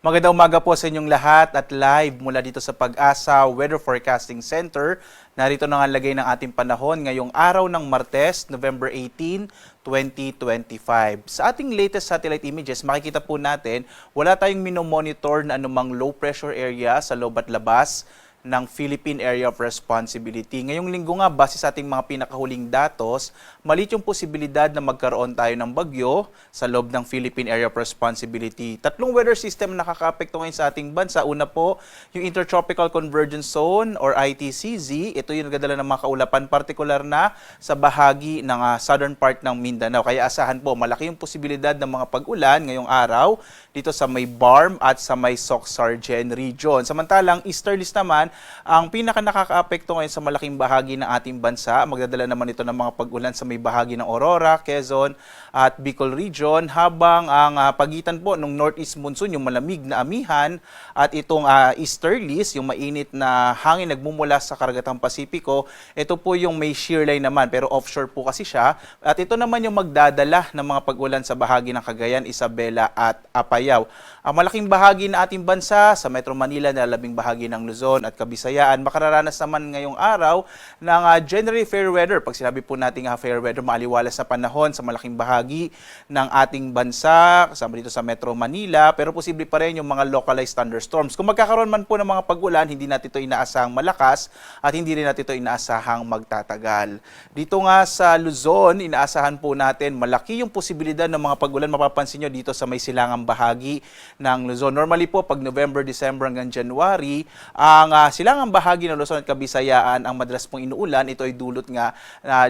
Magandang umaga po sa inyong lahat at live mula dito sa Pag-asa Weather Forecasting Center. Narito na nga lagay ng ating panahon ngayong araw ng Martes, November 18, 2025. Sa ating latest satellite images, makikita po natin wala tayong minomonitor na anumang low pressure area sa loob at labas ng Philippine Area of Responsibility. Ngayong linggo nga, base sa ating mga pinakahuling datos, maliit yung posibilidad na magkaroon tayo ng bagyo sa loob ng Philippine Area of Responsibility. Tatlong weather system na nakakaapekto ngayon sa ating bansa. Una po, yung Intertropical Convergence Zone or ITCZ. Ito yung nagdadala ng mga kaulapan, partikular na sa bahagi ng southern part ng Mindanao. Kaya asahan po, malaki yung posibilidad ng mga pag-ulan ngayong araw dito sa may Barm at sa may Soc-Sargen region. Samantalang easterlies naman, ang pinaka nakakaapekto ngayon sa malaking bahagi ng ating bansa. Magdadala naman ito ng mga pag-ulan sa may bahagi ng Aurora, Quezon at Bicol region, habang ang pagitan po ng northeast monsoon, yung malamig na amihan, at itong easterlies, yung mainit na hangin nagmumula sa karagatang Pasipiko, ito po yung may shear line naman, pero offshore po kasi siya. At ito naman yung magdadala ng mga pag-ulan sa bahagi ng Cagayan, Isabela at Apayao. Ang malaking bahagi ng ating bansa sa Metro Manila, nalalabing bahagi ng Luzon at Bisayaan, makararanas naman ngayong araw ng generally fair weather. Pag sinabi po natin fair weather, maaliwalas na panahon sa malaking bahagi ng ating bansa, kasama dito sa Metro Manila, pero posible pa rin yung mga localized thunderstorms. Kung magkakaroon man po ng mga pag-ulan, hindi natin ito inaasahang malakas at hindi rin natin ito inaasahang magtatagal. Dito nga sa Luzon, inaasahan po natin malaki yung posibilidad ng mga pag-ulan. Mapapansin nyo dito sa may silangang bahagi ng Luzon. Normally po, pag November, December hanggang January, ang silangang bahagi ng Luzon at Kabisayaan ang madalas pong inuulan. Ito ay dulot nga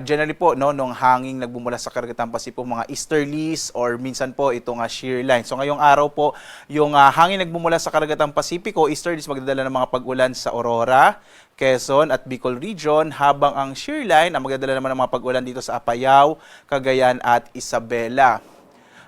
generally po nung hanging nagbumula sa karagatang Pasipiko, mga easterlies or minsan po itong shear line. So ngayong araw po, yung hangin nagbumula sa karagatang Pasipiko, easterlies magdadala ng mga pag-ulan sa Aurora, Quezon at Bicol region, habang ang shear line ang magdadala naman ng mga pag-ulan dito sa Apayao, Cagayan at Isabela.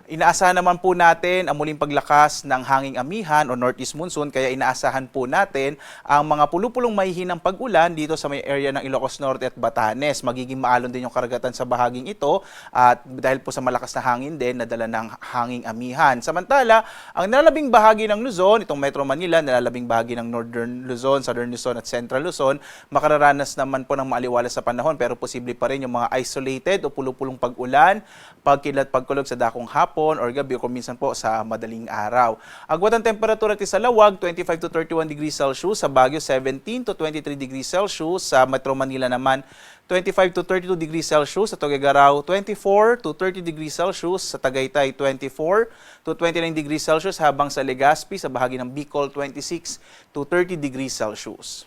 Inaasahan naman po natin ang muling paglakas ng hanging amihan o northeast monsoon, kaya inaasahan po natin ang mga pulupulong mahihinang pag-ulan dito sa may area ng Ilocos Norte at Batanes. Magiging maalon din yung karagatan sa bahaging ito at dahil po sa malakas na hangin din, nadala ng hanging amihan. Samantala, ang nalalabing bahagi ng Luzon, itong Metro Manila, nalalabing bahagi ng Northern Luzon, Southern Luzon at Central Luzon, makararanas naman po ng maaliwalas sa panahon, pero posible pa rin yung mga isolated o pulupulong pag-ulan, pagkilat, pagkulog sa dakong hapon or gabi o minsan po sa madaling araw. Agwat ang temperatura sa Lawag, 25 to 31 degrees Celsius, sa Baguio 17 to 23 degrees Celsius, sa Metro Manila naman 25 to 32 degrees Celsius, sa Tuguegarao 24 to 30 degrees Celsius, sa Tagaytay 24 to 29 degrees Celsius, habang sa Legazpi sa bahagi ng Bicol 26 to 30 degrees Celsius.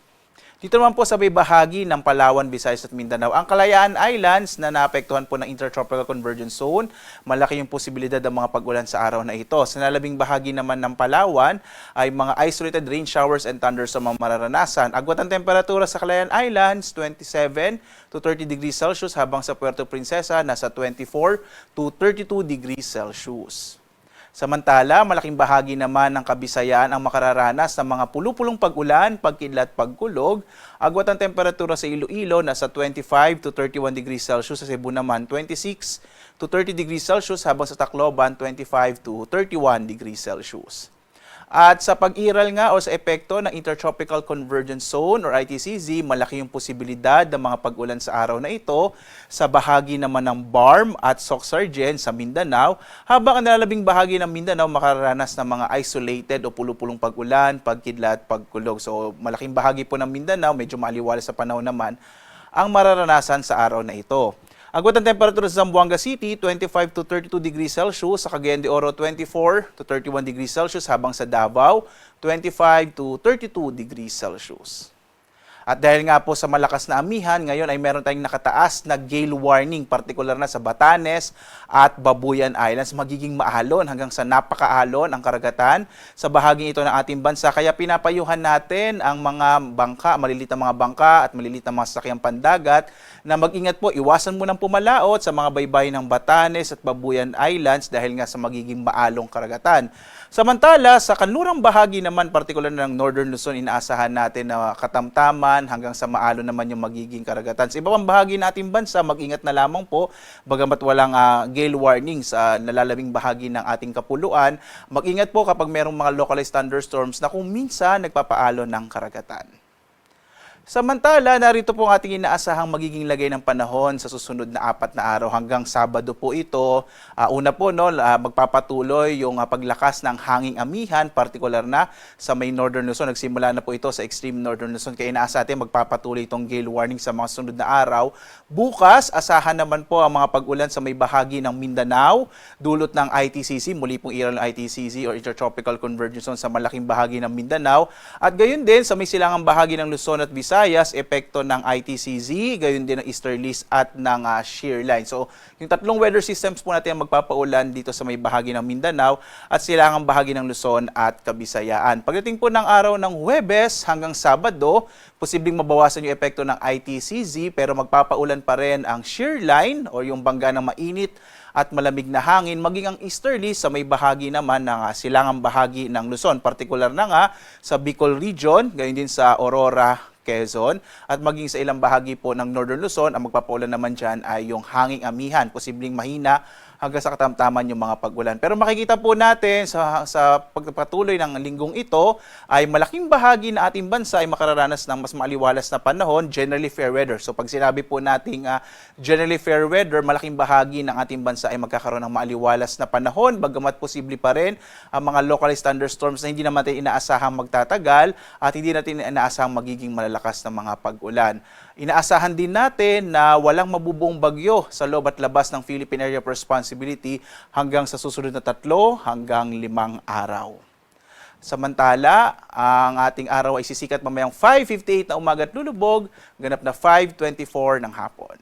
Dito naman po sa may bahagi ng Palawan, Visayas at Mindanao, ang Kalayaan Islands na naapektuhan po ng Intertropical Convergence Zone, malaki yung posibilidad ng mga pag-ulan sa araw na ito. Sa nalabing bahagi naman ng Palawan ay mga isolated rain showers and thunders ang mga mararanasan. Agwat ang temperatura sa Kalayaan Islands, 27 to 30 degrees Celsius, habang sa Puerto Princesa nasa 24 to 32 degrees Celsius. Samantala, malaking bahagi naman ng Kabisayaan ang makararanas ng mga pulupulong pag-ulan, pagkidlat, pagkulog. Agwat ang temperatura sa Iloilo nasa 25 to 31 degrees Celsius, sa Cebu naman 26 to 30 degrees Celsius, habang sa Tacloban 25 to 31 degrees Celsius. At sa pag-iral nga o sa epekto ng Intertropical Convergence Zone or ITCZ, malaki yung posibilidad ng mga pag-ulan sa araw na ito sa bahagi naman ng Barm at Soc-Sargen sa Mindanao, habang ang nalalabing bahagi ng Mindanao makararanas ng mga isolated o pulupulong pag-ulan, pagkidlat, pagkulog. So malaking bahagi po ng Mindanao, medyo maaliwalas sa panahon naman, ang mararanasan sa araw na ito. Agwat ang temperatura sa Zamboanga City, 25 to 32 degrees Celsius, sa Cagayan de Oro 24 to 31 degrees Celsius, habang sa Davao 25 to 32 degrees Celsius. At dahil nga po sa malakas na amihan, ngayon ay meron tayong nakataas na gale warning, partikular na sa Batanes at Babuyan Islands. Magiging maalon hanggang sa napakaalon ang karagatan sa bahaging ito ng ating bansa. Kaya pinapayuhan natin ang mga bangka, maliliit na mga bangka at maliliit na mga sasakyang pandagat na mag-ingat po, iwasan mo ng pumalaot sa mga baybayin ng Batanes at Babuyan Islands dahil nga sa magiging maalong karagatan. Samantala, sa kanlurang bahagi naman, partikular ng Northern Luzon, inaasahan natin na katamtaman hanggang sa maalon naman yung magiging karagatan. Sa iba pang bahagi nating bansa, mag-ingat na lamang po, bagamat walang gale warning sa nalalabing bahagi ng ating kapuluan, mag-ingat po kapag merong mga localized thunderstorms na kung minsan nagpapaalon ng karagatan. Samantala, narito po ang ating inaasahang magiging lagay ng panahon sa susunod na 4 na araw hanggang Sabado po ito. Una po, magpapatuloy yung paglakas ng hanging amihan, partikular na sa may Northern Luzon. Nagsimula na po ito sa extreme Northern Luzon. Kaya inaasa natin magpapatuloy itong gale warning sa mga sunod na araw. Bukas, asahan naman po ang mga pag-ulan sa may bahagi ng Mindanao, dulot ng ITCZ, muli pong iral ng ITCZ or Intertropical Convergence Zone sa malaking bahagi ng Mindanao. At gayon din sa may silangang bahagi ng Luzon at Visayas, epekto ng ITCZ, gayon din ng easterlies at ng shear line. So, yung tatlong weather systems po natin ang magpapaulan dito sa may bahagi ng Mindanao at silangang bahagi ng Luzon at Kabisayaan. Pagdating po ng araw ng Huwebes hanggang Sabado, posibleng mabawasan yung epekto ng ITCZ pero magpapaulan pa rin ang shear line o yung bangga ng mainit at malamig na hangin, maging ang easterly sa may bahagi naman ng silangang bahagi ng Luzon. Partikular na nga sa Bicol Region, gayon din sa Aurora, Quezon, at maging sa ilang bahagi po ng Northern Luzon, ang magpapaulan naman dyan ay yung hanging amihan, posibleng mahina hanggang sa katamtaman yung mga pag-ulan. Pero makikita po natin sa pagpatuloy ng linggong ito ay malaking bahagi na ating bansa ay makararanas ng mas maaliwalas na panahon, generally fair weather. So pag sinabi po nating generally fair weather, malaking bahagi ng ating bansa ay magkakaroon ng maaliwalas na panahon, bagamat posible pa rin ang mga localized thunderstorms na hindi naman natin inaasahang magtatagal at hindi natin inaasahang magiging malalakas na mga pag-ulan. Inaasahan din natin na walang mabubuong bagyo sa loob at labas ng Philippine Area of Responsibility hanggang sa susunod na 3 hanggang 5 araw. Samantala, ang ating araw ay sisikat mamayang 5:58 na umaga at lulubog, ganap na 5:24 ng hapon.